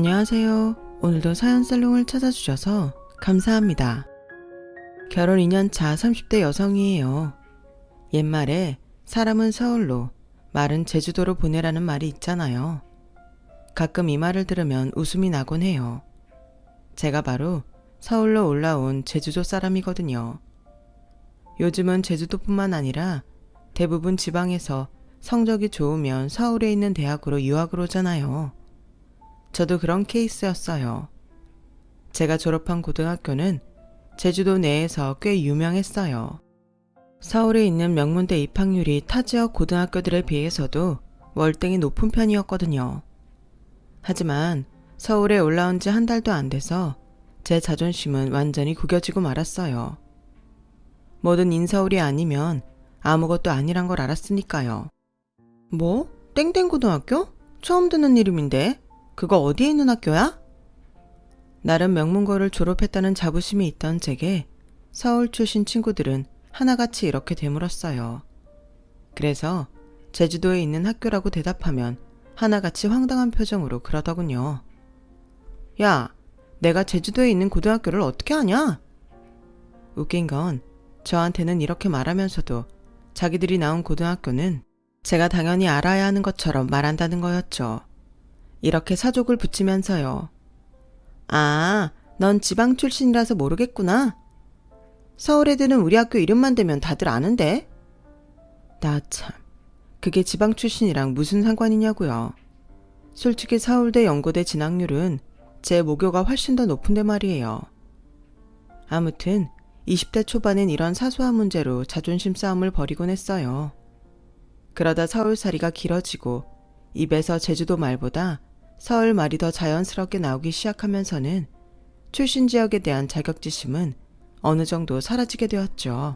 안녕하세요. 오늘도 사연살롱을 찾아주셔서 감사합니다. 결혼 2년차 30대 여성이에요. 옛말에 사람은 서울로, 말은 제주도로 보내라는 말이 있잖아요. 가끔 이 말을 들으면 웃음이 나곤 해요. 제가 바로 서울로 올라온 제주도 사람이거든요. 요즘은 제주도뿐만 아니라 대부분 지방에서 성적이 좋으면 서울에 있는 대학으로 유학을 오잖아요. 저도 그런 케이스였어요. 제가 졸업한 고등학교는 제주도 내에서 꽤 유명했어요. 서울에 있는 명문대 입학률이 타 지역 고등학교들에 비해서도 월등히 높은 편이었거든요. 하지만 서울에 올라온 지 한 달도 안 돼서 제 자존심은 완전히 구겨지고 말았어요. 뭐든 인서울이 아니면 아무것도 아니란 걸 알았으니까요. 뭐? 땡땡고등학교? 처음 듣는 이름인데? 그거 어디에 있는 학교야? 나름 명문고를 졸업했다는 자부심이 있던 제게 서울 출신 친구들은 하나같이 이렇게 되물었어요. 그래서 제주도에 있는 학교라고 대답하면 하나같이 황당한 표정으로 그러더군요. 야, 내가 제주도에 있는 고등학교를 어떻게 아냐? 웃긴 건 저한테는 이렇게 말하면서도 자기들이 나온 고등학교는 제가 당연히 알아야 하는 것처럼 말한다는 거였죠. 이렇게 사족을 붙이면서요. 아, 넌 지방 출신이라서 모르겠구나. 서울 애들은 우리 학교 이름만 대면 다들 아는데. 나 참, 그게 지방 출신이랑 무슨 상관이냐고요. 솔직히 서울대 연고대 진학률은 제 모교가 훨씬 더 높은데 말이에요. 아무튼 20대 초반엔 이런 사소한 문제로 자존심 싸움을 벌이곤 했어요. 그러다 서울살이가 길어지고 입에서 제주도 말보다 서울 말이 더 자연스럽게 나오기 시작하면서는 출신 지역에 대한 자격지심은 어느 정도 사라지게 되었죠.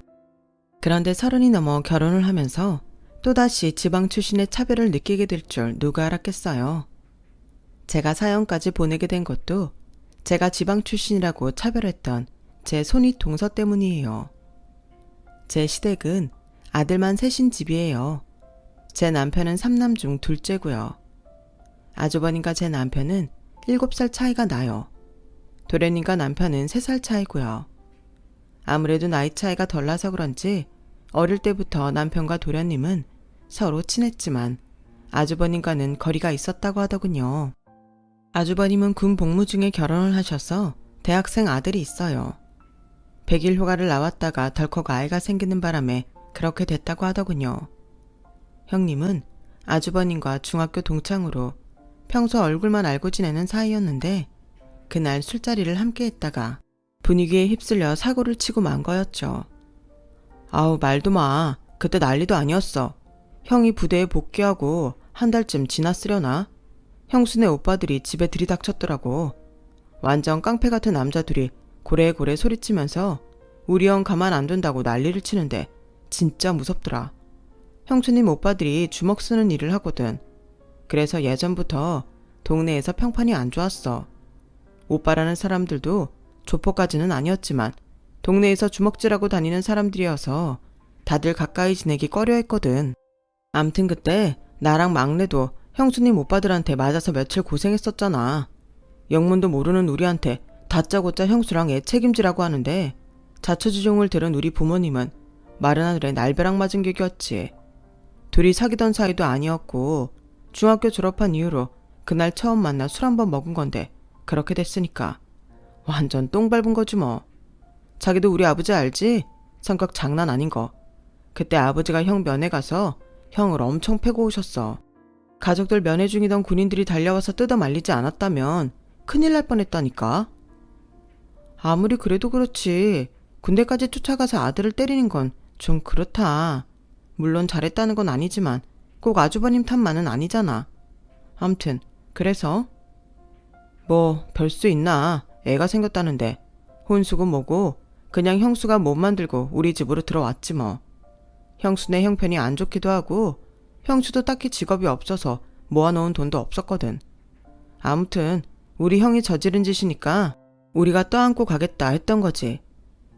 그런데 30이 넘어 결혼을 하면서 또다시 지방 출신의 차별을 느끼게 될 줄 누가 알았겠어요. 제가 사연까지 보내게 된 것도 제가 지방 출신이라고 차별했던 제 손윗 동서 때문이에요. 제 시댁은 아들만 셋인 집이에요. 제 남편은 3남 중 둘째고요. 아주버님과 제 남편은 7살 차이가 나요. 도련님과 남편은 3살 차이고요. 아무래도 나이 차이가 덜 나서 그런지 어릴 때부터 남편과 도련님은 서로 친했지만 아주버님과는 거리가 있었다고 하더군요. 아주버님은 군 복무 중에 결혼을 하셔서 대학생 아들이 있어요. 100일 휴가를 나왔다가 덜컥 아이가 생기는 바람에 그렇게 됐다고 하더군요. 형님은 아주버님과 중학교 동창으로 평소 얼굴만 알고 지내는 사이였는데 그날 술자리를 함께 했다가 분위기에 휩쓸려 사고를 치고 만 거였죠. 아우 말도 마. 그때 난리도 아니었어. 형이 부대에 복귀하고 한 달쯤 지났으려나? 형수네 오빠들이 집에 들이닥쳤더라고. 완전 깡패 같은 남자들이 고래고래 소리치면서 우리 형 가만 안 둔다고 난리를 치는데 진짜 무섭더라. 형수님 오빠들이 주먹 쓰는 일을 하거든. 그래서 예전부터 동네에서 평판이 안 좋았어. 오빠라는 사람들도 조폭까지는 아니었지만 동네에서 주먹질하고 다니는 사람들이어서 다들 가까이 지내기 꺼려했거든. 암튼 그때 나랑 막내도 형수님 오빠들한테 맞아서 며칠 고생했었잖아. 영문도 모르는 우리한테 다짜고짜 형수랑 애 책임지라고 하는데 자초지종을 들은 우리 부모님은 마른 하늘에 날벼락 맞은 격이었지. 둘이 사귀던 사이도 아니었고 중학교 졸업한 이후로 그날 처음 만나 술 한 번 먹은 건데 그렇게 됐으니까 완전 똥 밟은 거지 뭐. 자기도 우리 아버지 알지? 성격 장난 아닌 거. 그때 아버지가 형 면회 가서 형을 엄청 패고 오셨어. 가족들 면회 중이던 군인들이 달려와서 뜯어 말리지 않았다면 큰일 날 뻔했다니까. 아무리 그래도 그렇지 군대까지 쫓아가서 아들을 때리는 건 좀 그렇다. 물론 잘했다는 건 아니지만 꼭 아주버님 탓만은 아니잖아. 암튼 그래서 뭐 별 수 있나. 애가 생겼다는데 혼수고 뭐고 그냥 형수가 못 만들고 우리 집으로 들어왔지 뭐. 형수네 형편이 안 좋기도 하고 형수도 딱히 직업이 없어서 모아놓은 돈도 없었거든. 아무튼 우리 형이 저지른 짓이니까 우리가 떠안고 가겠다 했던 거지.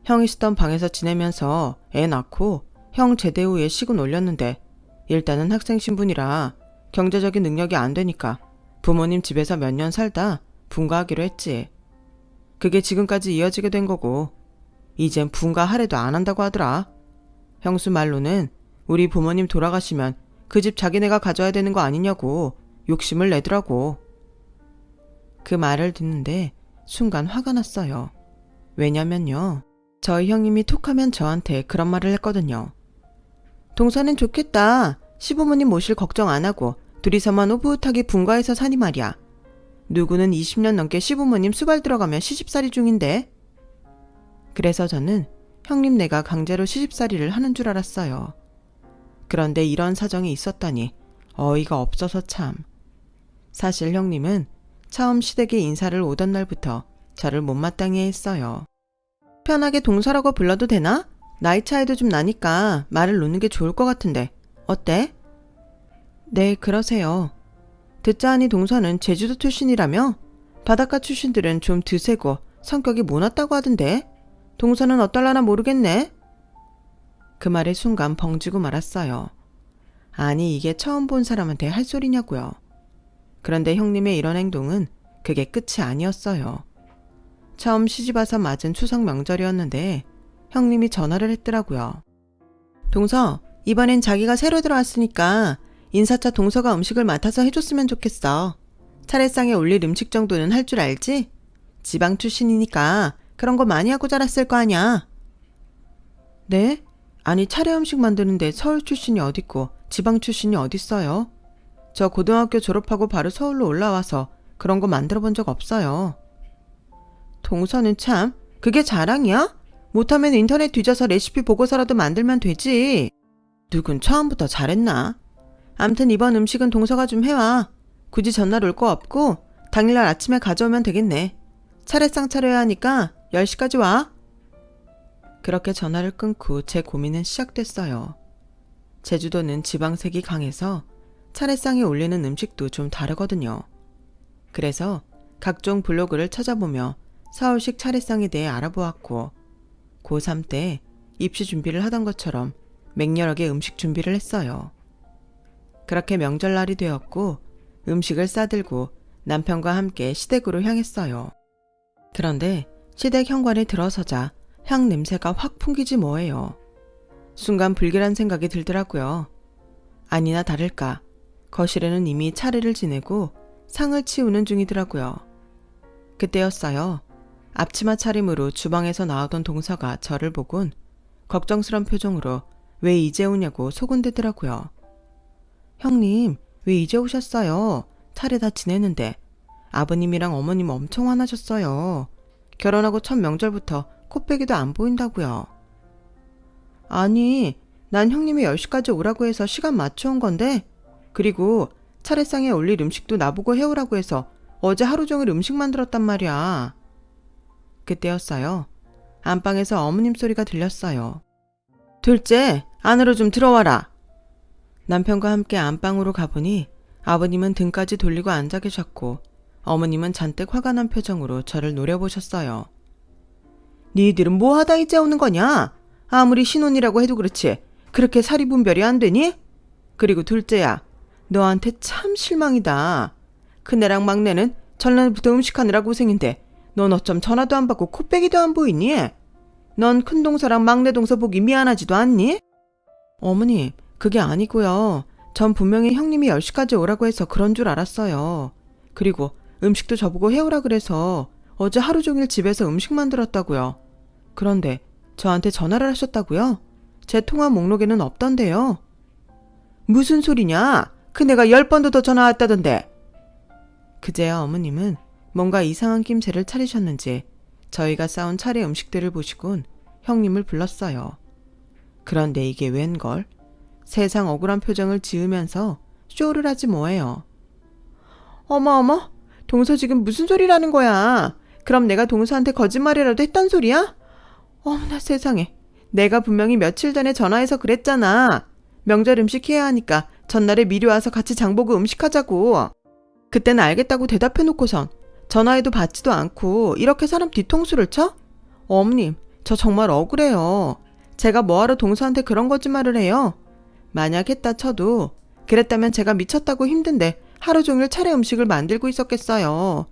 형이 쓰던 방에서 지내면서 애 낳고 형 제대 후에 시군 올렸는데 일단은 학생 신분이라 경제적인 능력이 안 되니까 부모님 집에서 몇 년 살다 분가하기로 했지. 그게 지금까지 이어지게 된 거고 이젠 분가하래도 안 한다고 하더라. 형수 말로는 우리 부모님 돌아가시면 그 집 자기네가 가져야 되는 거 아니냐고 욕심을 내더라고. 그 말을 듣는데 순간 화가 났어요. 왜냐면요. 저희 형님이 톡하면 저한테 그런 말을 했거든요. 동서는 좋겠다. 시부모님 모실 걱정 안 하고 둘이서만 오붓하게 분가해서 사니 말이야. 누구는 20년 넘게 시부모님 수발 들어가면 시집살이 중인데. 그래서 저는 형님네가 강제로 시집살이를 하는 줄 알았어요. 그런데 이런 사정이 있었다니 어이가 없어서 참. 사실 형님은 처음 시댁에 인사를 오던 날부터 저를 못마땅해 했어요. 편하게 동서라고 불러도 되나? 나이 차이도 좀 나니까 말을 놓는 게 좋을 것 같은데 어때? 네, 그러세요. 듣자하니 동서는 제주도 출신이라며? 바닷가 출신들은 좀 드세고 성격이 모났다고 하던데 동서는 어떨라나 모르겠네. 그 말에 순간 벙지고 말았어요. 아니 이게 처음 본 사람한테 할 소리냐고요. 그런데 형님의 이런 행동은 그게 끝이 아니었어요. 처음 시집와서 맞은 추석 명절이었는데 형님이 전화를 했더라고요. 동서, 이번엔 자기가 새로 들어왔으니까 인사차 동서가 음식을 맡아서 해줬으면 좋겠어. 차례상에 올릴 음식 정도는 할 줄 알지? 지방 출신이니까 그런 거 많이 하고 자랐을 거 아냐. 네? 아니 차례 음식 만드는데 서울 출신이 어딨고 지방 출신이 어딨어요? 저 고등학교 졸업하고 바로 서울로 올라와서 그런 거 만들어 본 적 없어요. 동서는 참 그게 자랑이야? 못하면 인터넷 뒤져서 레시피 보고서라도 만들면 되지. 누군 처음부터 잘했나? 암튼 이번 음식은 동서가 좀 해와. 굳이 전날 올 거 없고 당일날 아침에 가져오면 되겠네. 차례상 차려야 하니까 10시까지 와. 그렇게 전화를 끊고 제 고민은 시작됐어요. 제주도는 지방색이 강해서 차례상에 올리는 음식도 좀 다르거든요. 그래서 각종 블로그를 찾아보며 서울식 차례상에 대해 알아보았고 고3 때 입시 준비를 하던 것처럼 맹렬하게 음식 준비를 했어요. 그렇게 명절날이 되었고 음식을 싸들고 남편과 함께 시댁으로 향했어요. 그런데 시댁 현관에 들어서자 향 냄새가 확 풍기지 뭐예요. 순간 불길한 생각이 들더라고요. 아니나 다를까 거실에는 이미 차례를 지내고 상을 치우는 중이더라고요. 그때였어요. 앞치마 차림으로 주방에서 나오던 동서가 저를 보곤 걱정스런 표정으로 왜 이제 오냐고 소곤대더라고요. 형님, 왜 이제 오셨어요? 차례 다 지내는데. 아버님이랑 어머님 엄청 화나셨어요. 결혼하고 첫 명절부터 코빼기도 안 보인다고요. 아니, 난 형님이 10시까지 오라고 해서 시간 맞춰온 건데 그리고 차례상에 올릴 음식도 나보고 해오라고 해서 어제 하루 종일 음식 만들었단 말이야. 그때였어요. 안방에서 어머님 소리가 들렸어요. 둘째, 안으로 좀 들어와라. 남편과 함께 안방으로 가보니 아버님은 등까지 돌리고 앉아 계셨고 어머님은 잔뜩 화가 난 표정으로 저를 노려보셨어요. 니들은 뭐 하다 이제 오는 거냐? 아무리 신혼이라고 해도 그렇지 그렇게 사리 분별이 안 되니? 그리고 둘째야, 너한테 참 실망이다. 큰애랑 막내는 전날부터 음식하느라 고생인데 넌 어쩜 전화도 안 받고 코빼기도 안 보이니? 넌 큰동서랑 막내동서 보기 미안하지도 않니? 어머니, 그게 아니고요. 전 분명히 형님이 10시까지 오라고 해서 그런 줄 알았어요. 그리고 음식도 저보고 해오라 그래서 어제 하루 종일 집에서 음식 만들었다고요. 그런데 저한테 전화를 하셨다고요? 제 통화 목록에는 없던데요. 무슨 소리냐? 큰애가 10번도 더 전화 왔다던데. 그제야 어머님은 뭔가 이상한 낌새를 차리셨는지 저희가 싸운 차례 음식들을 보시곤 형님을 불렀어요. 그런데 이게 웬걸? 세상 억울한 표정을 지으면서 쇼를 하지 뭐예요. 어머, 동서 지금 무슨 소리라는 거야? 그럼 내가 동서한테 거짓말이라도 했단 소리야? 어머나 세상에. 내가 분명히 며칠 전에 전화해서 그랬잖아. 명절 음식 해야 하니까 전날에 미리 와서 같이 장보고 음식하자고. 그때는 알겠다고 대답해놓고선 전화해도 받지도 않고 이렇게 사람 뒤통수를 쳐? 어머님, 저 정말 억울해요. 제가 뭐하러 동서한테 그런 거짓말을 해요? 만약 했다 쳐도 그랬다면 제가 미쳤다고 힘든데 하루 종일 차례 음식을 만들고 있었겠어요.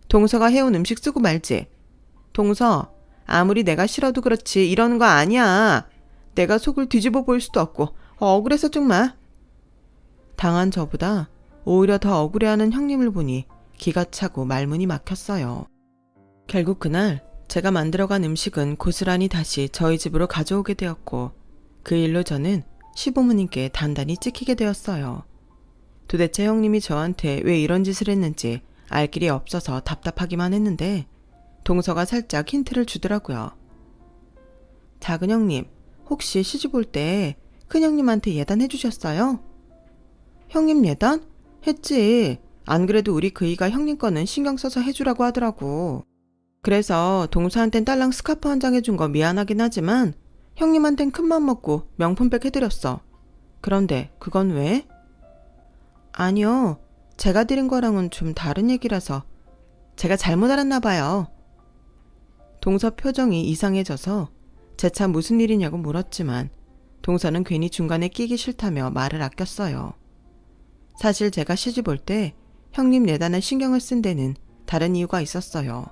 동서가 해온 음식 쓰고 말지. 동서, 아무리 내가 싫어도 그렇지 이러는 거 아니야. 내가 속을 뒤집어 볼 수도 없고 억울해서 정말. 당한 저보다 오히려 더 억울해하는 형님을 보니 기가 차고 말문이 막혔어요. 결국 그날 제가 만들어간 음식은 고스란히 다시 저희 집으로 가져오게 되었고 그 일로 저는 시부모님께 단단히 찍히게 되었어요. 도대체 형님이 저한테 왜 이런 짓을 했는지 알 길이 없어서 답답하기만 했는데 동서가 살짝 힌트를 주더라고요. 작은 형님, 혹시 시집 올 때 큰형님한테 예단해 주셨어요? 형님 예단? 했지. 안 그래도 우리 그이가 형님 거는 신경 써서 해주라고 하더라고. 그래서 동서한텐 딸랑 스카프 한 장 해준 거 미안하긴 하지만 형님한텐 큰맘 먹고 명품백 해드렸어. 그런데 그건 왜? 아니요. 제가 드린 거랑은 좀 다른 얘기라서 제가 잘못 알았나 봐요. 동서 표정이 이상해져서 재차 무슨 일이냐고 물었지만 동서는 괜히 중간에 끼기 싫다며 말을 아꼈어요. 사실 제가 시집 올 때 형님 예단에 신경을 쓴 데는 다른 이유가 있었어요.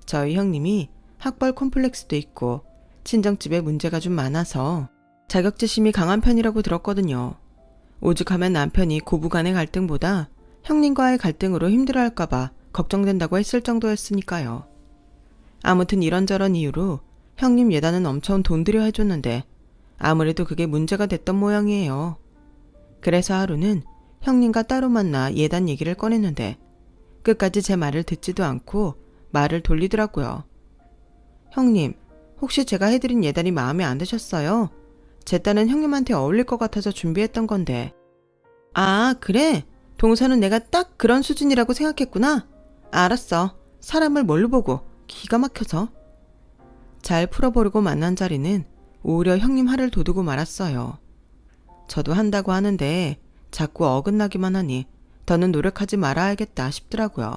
저희 형님이 학벌 콤플렉스도 있고 친정집에 문제가 좀 많아서 자격지심이 강한 편이라고 들었거든요. 오죽하면 남편이 고부간의 갈등보다 형님과의 갈등으로 힘들어할까봐 걱정된다고 했을 정도였으니까요. 아무튼 이런저런 이유로 형님 예단은 엄청 돈 들여 해줬는데 아무래도 그게 문제가 됐던 모양이에요. 그래서 하루는 형님과 따로 만나 예단 얘기를 꺼냈는데 끝까지 제 말을 듣지도 않고 말을 돌리더라고요. 형님, 혹시 제가 해드린 예단이 마음에 안 드셨어요? 제 딸은 형님한테 어울릴 것 같아서 준비했던 건데. 아, 그래? 동서는 내가 딱 그런 수준이라고 생각했구나. 알았어. 사람을 뭘로 보고. 기가 막혀서. 잘 풀어보려고 만난 자리는 오히려 형님 할을 돋우고 말았어요. 저도 한다고 하는데 자꾸 어긋나기만 하니 더는 노력하지 말아야겠다 싶더라고요.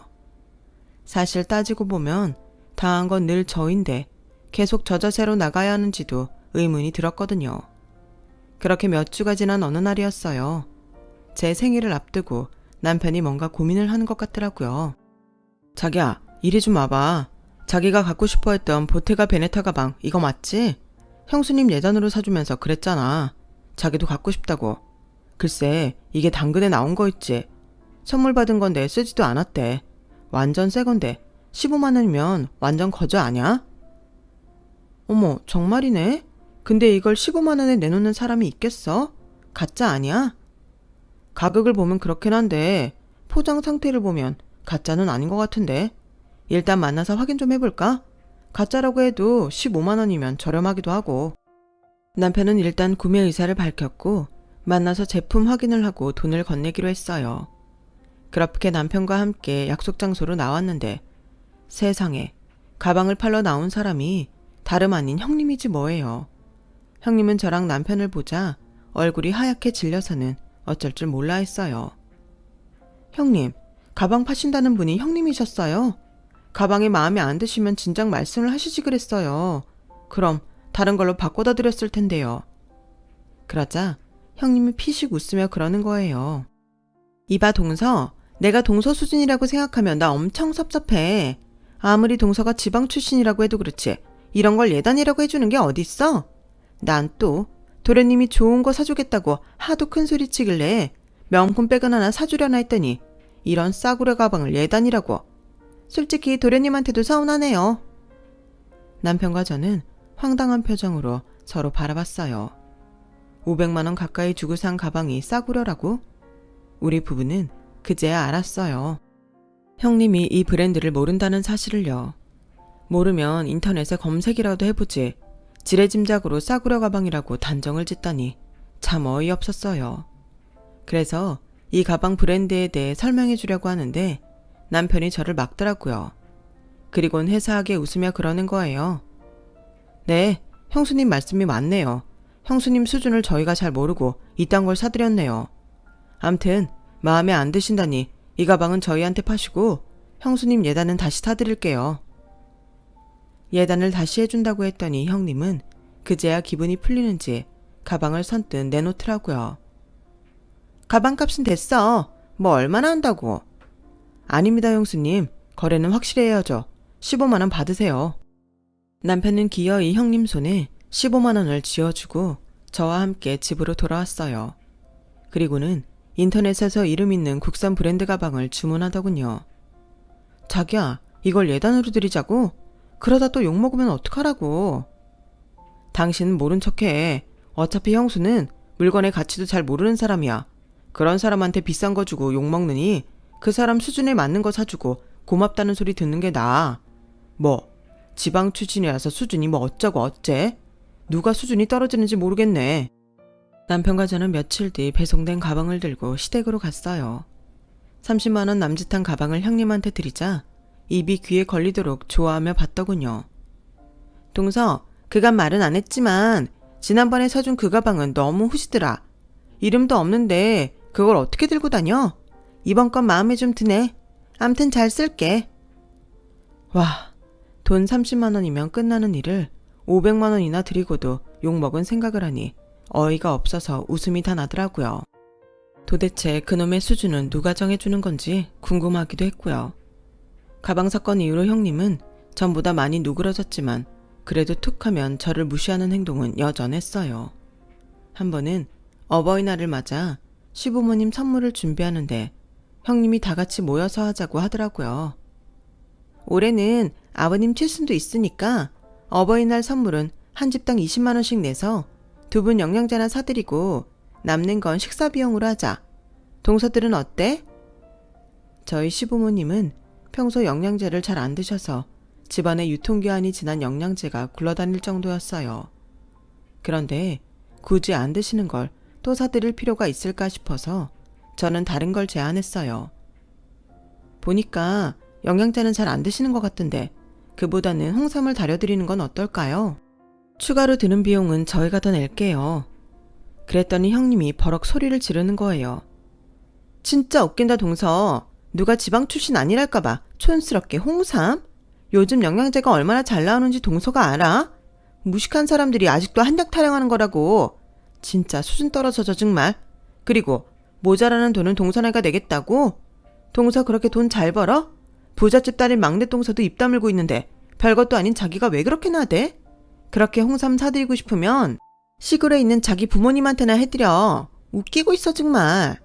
사실 따지고 보면 당한 건 늘 저인데 계속 저 자세로 나가야 하는지도 의문이 들었거든요. 그렇게 몇 주가 지난 어느 날이었어요. 제 생일을 앞두고 남편이 뭔가 고민을 하는 것 같더라고요. 자기야, 이리 좀 와봐. 자기가 갖고 싶어 했던 보테가 베네타 가방 이거 맞지? 형수님 예단으로 사주면서 그랬잖아. 자기도 갖고 싶다고. 글쎄, 이게 당근에 나온 거 있지. 선물 받은 건데 쓰지도 않았대. 완전 새 건데 15만 원이면 완전 거저 아냐? 어머, 정말이네? 근데 이걸 15만 원에 내놓는 사람이 있겠어? 가짜 아니야? 가격을 보면 그렇긴 한데 포장 상태를 보면 가짜는 아닌 것 같은데. 일단 만나서 확인 좀 해볼까? 가짜라고 해도 15만 원이면 저렴하기도 하고. 남편은 일단 구매 의사를 밝혔고 만나서 제품 확인을 하고 돈을 건네기로 했어요. 그렇게 남편과 함께 약속 장소로 나왔는데 세상에 가방을 팔러 나온 사람이 다름 아닌 형님이지 뭐예요. 형님은 저랑 남편을 보자 얼굴이 하얗게 질려서는 어쩔 줄 몰라 했어요. 형님, 가방 파신다는 분이 형님이셨어요? 가방이 마음에 안 드시면 진작 말씀을 하시지 그랬어요. 그럼 다른 걸로 바꿔다 드렸을 텐데요. 그러자 형님이 피식 웃으며 그러는 거예요. 이봐 동서, 내가 동서 수준이라고 생각하면 나 엄청 섭섭해. 아무리 동서가 지방 출신이라고 해도 그렇지 이런 걸 예단이라고 해주는 게 어딨어? 난 또 도련님이 좋은 거 사주겠다고 하도 큰 소리 치길래 명품백은 하나 사주려나 했더니 이런 싸구려 가방을 예단이라고. 솔직히 도련님한테도 서운하네요. 남편과 저는 황당한 표정으로 서로 바라봤어요. 500만 원 가까이 주고 산 가방이 싸구려라고? 우리 부부는 그제야 알았어요. 형님이 이 브랜드를 모른다는 사실을요. 모르면 인터넷에 검색이라도 해보지. 지레짐작으로 싸구려 가방이라고 단정을 짓다니 참 어이없었어요. 그래서 이 가방 브랜드에 대해 설명해 주려고 하는데 남편이 저를 막더라고요. 그리곤 회사하게 웃으며 그러는 거예요. 네, 형수님 말씀이 맞네요. 형수님 수준을 저희가 잘 모르고 이딴 걸 사드렸네요. 암튼 마음에 안 드신다니 이 가방은 저희한테 파시고 형수님 예단은 다시 사드릴게요. 예단을 다시 해준다고 했더니 형님은 그제야 기분이 풀리는지 가방을 선뜻 내놓더라고요. 가방값은 됐어. 뭐 얼마나 한다고. 아닙니다 형수님. 거래는 확실히 해야죠. 15만 원 받으세요. 남편은 기어이 형님 손에 15만 원을 쥐어주고 저와 함께 집으로 돌아왔어요. 그리고는 인터넷에서 이름 있는 국산 브랜드 가방을 주문하더군요. 자기야, 이걸 예단으로 드리자고? 그러다 또 욕먹으면 어떡하라고. 당신은 모른 척해. 어차피 형수는 물건의 가치도 잘 모르는 사람이야. 그런 사람한테 비싼 거 주고 욕먹느니 그 사람 수준에 맞는 거 사주고 고맙다는 소리 듣는 게 나아. 뭐 지방 출신이라서 수준이 뭐 어쩌고 어째? 누가 수준이 떨어지는지 모르겠네. 남편과 저는 며칠 뒤 배송된 가방을 들고 시댁으로 갔어요. 30만 원 남짓한 가방을 형님한테 드리자 입이 귀에 걸리도록 좋아하며 봤더군요. 동서, 그간 말은 안 했지만 지난번에 사준 그 가방은 너무 후지더라. 이름도 없는데 그걸 어떻게 들고 다녀? 이번 건 마음에 좀 드네. 암튼 잘 쓸게. 와, 돈 30만 원이면 끝나는 일을 500만 원이나 드리고도 욕먹은 생각을 하니 어이가 없어서 웃음이 다 나더라고요. 도대체 그놈의 수준은 누가 정해주는 건지 궁금하기도 했고요. 가방 사건 이후로 형님은 전보다 많이 누그러졌지만 그래도 툭하면 저를 무시하는 행동은 여전했어요. 한 번은 어버이날을 맞아 시부모님 선물을 준비하는데 형님이 다 같이 모여서 하자고 하더라고요. 올해는 아버님 칠순도 있으니까 어버이날 선물은 한 집당 20만 원씩 내서 두 분 영양제나 사드리고 남는 건 식사 비용으로 하자. 동서들은 어때? 저희 시부모님은 평소 영양제를 잘 안 드셔서 집안에 유통기한이 지난 영양제가 굴러다닐 정도였어요. 그런데 굳이 안 드시는 걸 또 사드릴 필요가 있을까 싶어서 저는 다른 걸 제안했어요. 보니까 영양제는 잘 안 드시는 것 같은데 그보다는 홍삼을 다려드리는 건 어떨까요? 추가로 드는 비용은 저희가 더 낼게요. 그랬더니 형님이 버럭 소리를 지르는 거예요. 진짜 웃긴다 동서. 누가 지방 출신 아니랄까봐 촌스럽게 홍삼? 요즘 영양제가 얼마나 잘 나오는지 동서가 알아? 무식한 사람들이 아직도 한약 타령하는 거라고. 진짜 수준 떨어져서 정말. 그리고 모자라는 돈은 동서네가 내겠다고? 동서 그렇게 돈 잘 벌어? 부잣집 딸인 막내 동서도 입 다물고 있는데 별것도 아닌 자기가 왜 그렇게 나대? 그렇게 홍삼 사드리고 싶으면 시골에 있는 자기 부모님한테나 해드려. 웃기고 있어 정말.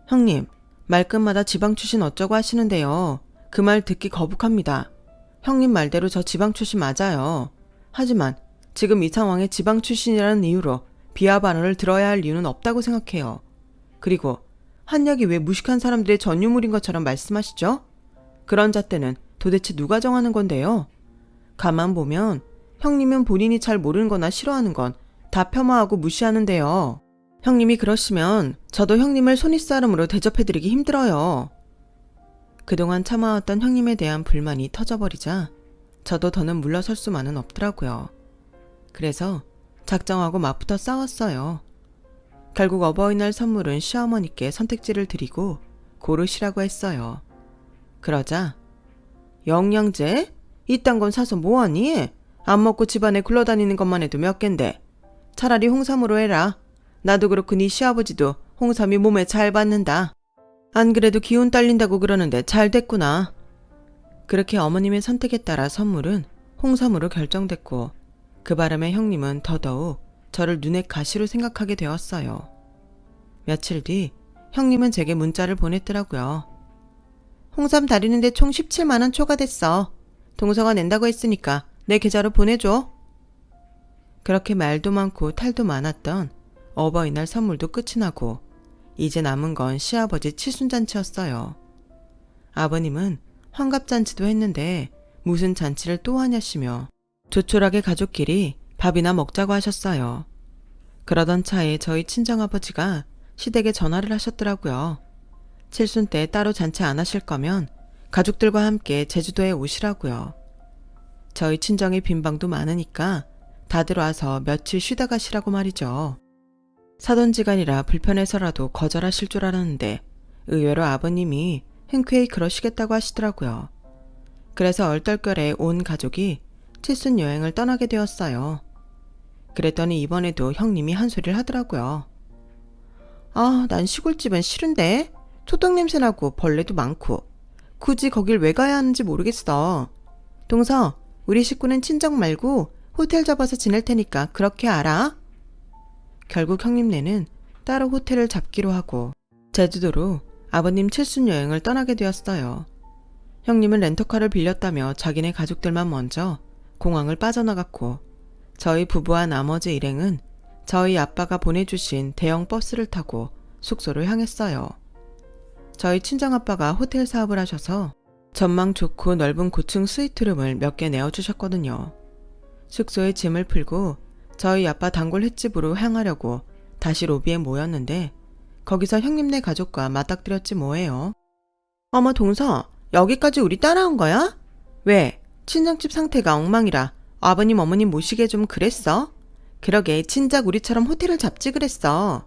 형님, 말끝마다 지방 출신 어쩌고 하시는데요. 그 말 듣기 거북합니다. 형님 말대로 저 지방 출신 맞아요. 하지만 지금 이 상황에 지방 출신이라는 이유로 비하 발언을 들어야 할 이유는 없다고 생각해요. 그리고 한약이 왜 무식한 사람들의 전유물인 것처럼 말씀하시죠? 그런 잣대는 도대체 누가 정하는 건데요? 가만 보면 형님은 본인이 잘 모르는 거나 싫어하는 건 다 폄하하고 무시하는데요. 형님이 그러시면 저도 형님을 손윗사람으로 대접해드리기 힘들어요. 그동안 참아왔던 형님에 대한 불만이 터져버리자 저도 더는 물러설 수만은 없더라고요. 그래서 작정하고 맞붙어 싸웠어요. 결국 어버이날 선물은 시어머니께 선택지를 드리고 고르시라고 했어요. 그러자 영양제? 이딴 건 사서 뭐하니? 안 먹고 집안에 굴러다니는 것만 해도 몇 갠데. 차라리 홍삼으로 해라. 나도 그렇고 네 시아버지도 홍삼이 몸에 잘 받는다. 안 그래도 기운 딸린다고 그러는데 잘 됐구나. 그렇게 어머님의 선택에 따라 선물은 홍삼으로 결정됐고 그 바람에 형님은 더더욱 저를 눈의 가시로 생각하게 되었어요. 며칠 뒤 형님은 제게 문자를 보냈더라고요. 홍삼 다리는데 총 17만 원 초과됐어. 동서가 낸다고 했으니까 내 계좌로 보내줘. 그렇게 말도 많고 탈도 많았던 어버이날 선물도 끝이 나고 이제 남은 건 시아버지 칠순잔치였어요. 아버님은 환갑잔치도 했는데 무슨 잔치를 또 하냐시며 조촐하게 가족끼리 밥이나 먹자고 하셨어요. 그러던 차에 저희 친정아버지가 시댁에 전화를 하셨더라고요. 칠순 때 따로 잔치 안 하실 거면 가족들과 함께 제주도에 오시라고요. 저희 친정에 빈 방도 많으니까 다들 와서 며칠 쉬다 가시라고 말이죠. 사돈지간이라 불편해서라도 거절하실 줄 알았는데 의외로 아버님이 흔쾌히 그러시겠다고 하시더라고요. 그래서 얼떨결에 온 가족이 칠순 여행을 떠나게 되었어요. 그랬더니 이번에도 형님이 한 소리를 하더라고요. 아, 난 시골집은 싫은데? 초떡 냄새 나고 벌레도 많고 굳이 거길 왜 가야 하는지 모르겠어. 동서, 우리 식구는 친정 말고 호텔 잡아서 지낼 테니까 그렇게 알아? 결국 형님네는 따로 호텔을 잡기로 하고 제주도로 아버님 칠순 여행을 떠나게 되었어요. 형님은 렌터카를 빌렸다며 자기네 가족들만 먼저 공항을 빠져나갔고 저희 부부와 나머지 일행은 저희 아빠가 보내주신 대형 버스를 타고 숙소를 향했어요. 저희 친정아빠가 호텔 사업을 하셔서 전망 좋고 넓은 고층 스위트룸을 몇 개 내어주셨거든요. 숙소에 짐을 풀고 저희 아빠 단골 횟집으로 향하려고 다시 로비에 모였는데 거기서 형님네 가족과 맞닥뜨렸지 뭐예요. 어머 동서, 여기까지 우리 따라온 거야? 왜? 친정집 상태가 엉망이라 아버님 어머님 모시게 좀 그랬어? 그러게 진작 우리처럼 호텔을 잡지 그랬어.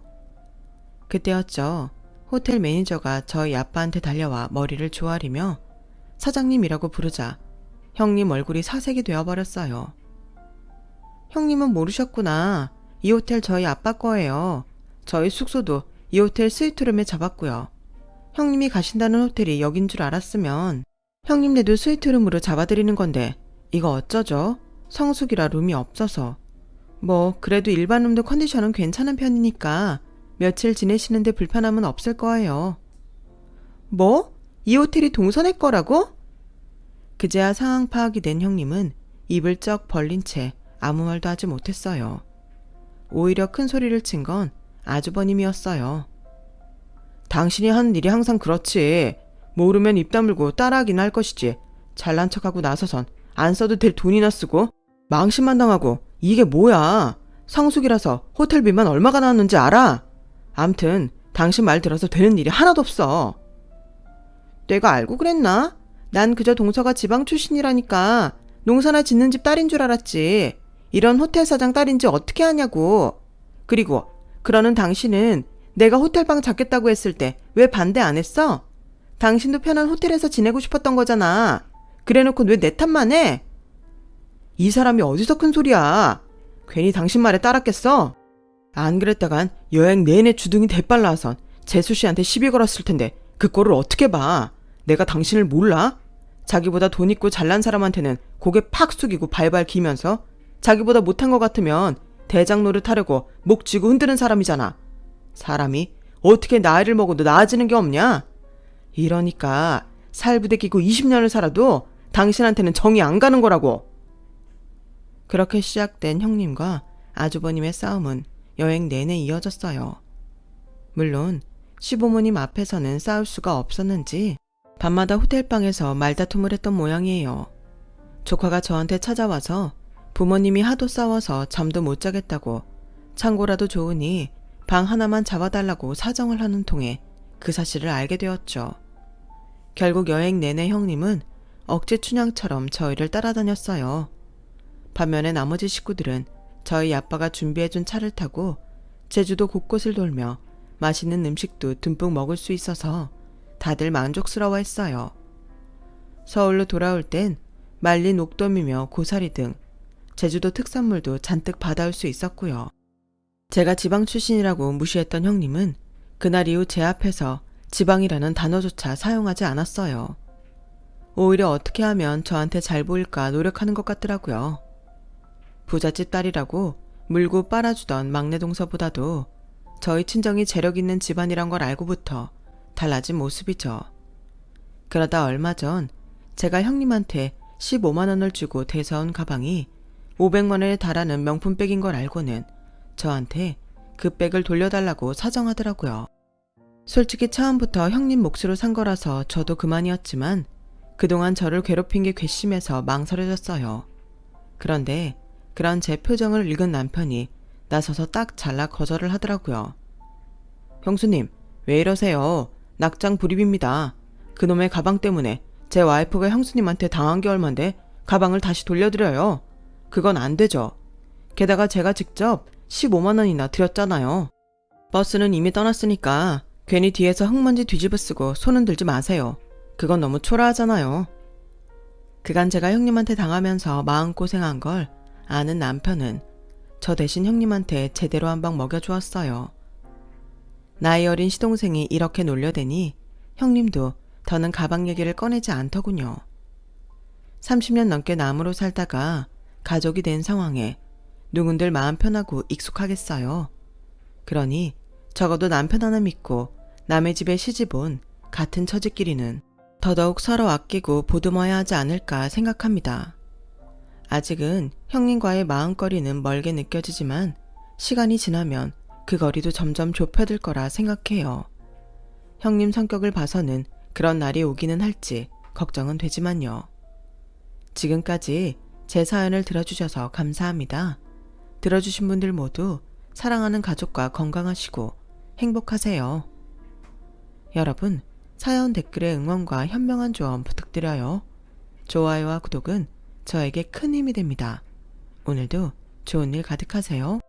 그때였죠. 호텔 매니저가 저희 아빠한테 달려와 머리를 조아리며 사장님이라고 부르자 형님 얼굴이 사색이 되어버렸어요. 형님은 모르셨구나. 이 호텔 저희 아빠 거예요. 저희 숙소도 이 호텔 스위트룸에 잡았고요. 형님이 가신다는 호텔이 여긴 줄 알았으면 형님네도 스위트룸으로 잡아드리는 건데 이거 어쩌죠? 성수기라 룸이 없어서. 뭐 그래도 일반 룸도 컨디션은 괜찮은 편이니까 며칠 지내시는데 불편함은 없을 거예요. 뭐? 이 호텔이 동선의 거라고? 그제야 상황 파악이 된 형님은 입을 쩍 벌린 채 아무 말도 하지 못했어요. 오히려 큰 소리를 친 건 아주버님이었어요. 당신이 하는 일이 항상 그렇지. 모르면 입 다물고 따라하긴 할 것이지. 잘난 척하고 나서선 안 써도 될 돈이나 쓰고 망신만 당하고 이게 뭐야. 성수기라서 호텔비만 얼마가 나왔는지 알아? 암튼 당신 말 들어서 되는 일이 하나도 없어. 내가 알고 그랬나? 난 그저 동서가 지방 출신이라니까 농사나 짓는 집 딸인 줄 알았지. 이런 호텔 사장 딸인지 어떻게 아냐고. 그리고 그러는 당신은 내가 호텔방 잡겠다고 했을 때 왜 반대 안 했어? 당신도 편한 호텔에서 지내고 싶었던 거잖아. 그래놓고 왜 내 탓만 해? 이 사람이 어디서 큰 소리야. 괜히 당신 말에 따랐겠어? 안 그랬다간 여행 내내 주둥이 대빨라선 재수 씨한테 시비 걸었을 텐데 그 꼴을 어떻게 봐. 내가 당신을 몰라? 자기보다 돈 있고 잘난 사람한테는 고개 팍 숙이고 발발 기면서 자기보다 못한 것 같으면 대장 노릇하려고 목 쥐고 흔드는 사람이잖아. 사람이 어떻게 나이를 먹어도 나아지는 게 없냐? 이러니까 살부대끼고 20년을 살아도 당신한테는 정이 안 가는 거라고. 그렇게 시작된 형님과 아주버님의 싸움은 여행 내내 이어졌어요. 물론 시부모님 앞에서는 싸울 수가 없었는지 밤마다 호텔방에서 말다툼을 했던 모양이에요. 조카가 저한테 찾아와서 부모님이 하도 싸워서 잠도 못 자겠다고 창고라도 좋으니 방 하나만 잡아달라고 사정을 하는 통에 그 사실을 알게 되었죠. 결국 여행 내내 형님은 억지 춘향처럼 저희를 따라다녔어요. 반면에 나머지 식구들은 저희 아빠가 준비해준 차를 타고 제주도 곳곳을 돌며 맛있는 음식도 듬뿍 먹을 수 있어서 다들 만족스러워했어요. 서울로 돌아올 땐 말린 옥돔이며 고사리 등 제주도 특산물도 잔뜩 받아올 수 있었고요. 제가 지방 출신이라고 무시했던 형님은 그날 이후 제 앞에서 지방이라는 단어조차 사용하지 않았어요. 오히려 어떻게 하면 저한테 잘 보일까 노력하는 것 같더라고요. 부잣집 딸이라고 물고 빨아주던 막내 동서보다도 저희 친정이 재력 있는 집안이란 걸 알고부터 달라진 모습이죠. 그러다 얼마 전 제가 형님한테 15만 원을 주고 대사온 가방이 500만 원에 달하는 명품백인 걸 알고는 저한테 그 백을 돌려달라고 사정하더라고요. 솔직히 처음부터 형님 몫으로 산 거라서 저도 그만이었지만 그동안 저를 괴롭힌 게 괘씸해서 망설여졌어요. 그런데 그런 제 표정을 읽은 남편이 나서서 딱 잘라 거절을 하더라고요. 형수님, 왜 이러세요? 낙장 불입입니다. 그놈의 가방 때문에 제 와이프가 형수님한테 당한 게 얼만데 가방을 다시 돌려드려요. 그건 안 되죠. 게다가 제가 직접 15만 원이나 드렸잖아요. 버스는 이미 떠났으니까 괜히 뒤에서 흙먼지 뒤집어 쓰고 손은 들지 마세요. 그건 너무 초라하잖아요. 그간 제가 형님한테 당하면서 마음고생한 걸 아는 남편은 저 대신 형님한테 제대로 한 방 먹여주었어요. 나이 어린 시동생이 이렇게 놀려대니 형님도 더는 가방 얘기를 꺼내지 않더군요. 30년 넘게 남으로 살다가 가족이 된 상황에 누군들 마음 편하고 익숙하겠어요. 그러니 적어도 남편 하나 믿고 남의 집에 시집 온 같은 처지끼리는 더더욱 서로 아끼고 보듬어야 하지 않을까 생각합니다. 아직은 형님과의 마음거리는 멀게 느껴지지만 시간이 지나면 그 거리도 점점 좁혀들 거라 생각해요. 형님 성격을 봐서는 그런 날이 오기는 할지 걱정은 되지만요. 지금까지 제 사연을 들어주셔서 감사합니다. 들어주신 분들 모두 사랑하는 가족과 건강하시고 행복하세요. 여러분, 사연 댓글에 응원과 현명한 조언 부탁드려요. 좋아요와 구독은 저에게 큰 힘이 됩니다. 오늘도 좋은 일 가득하세요.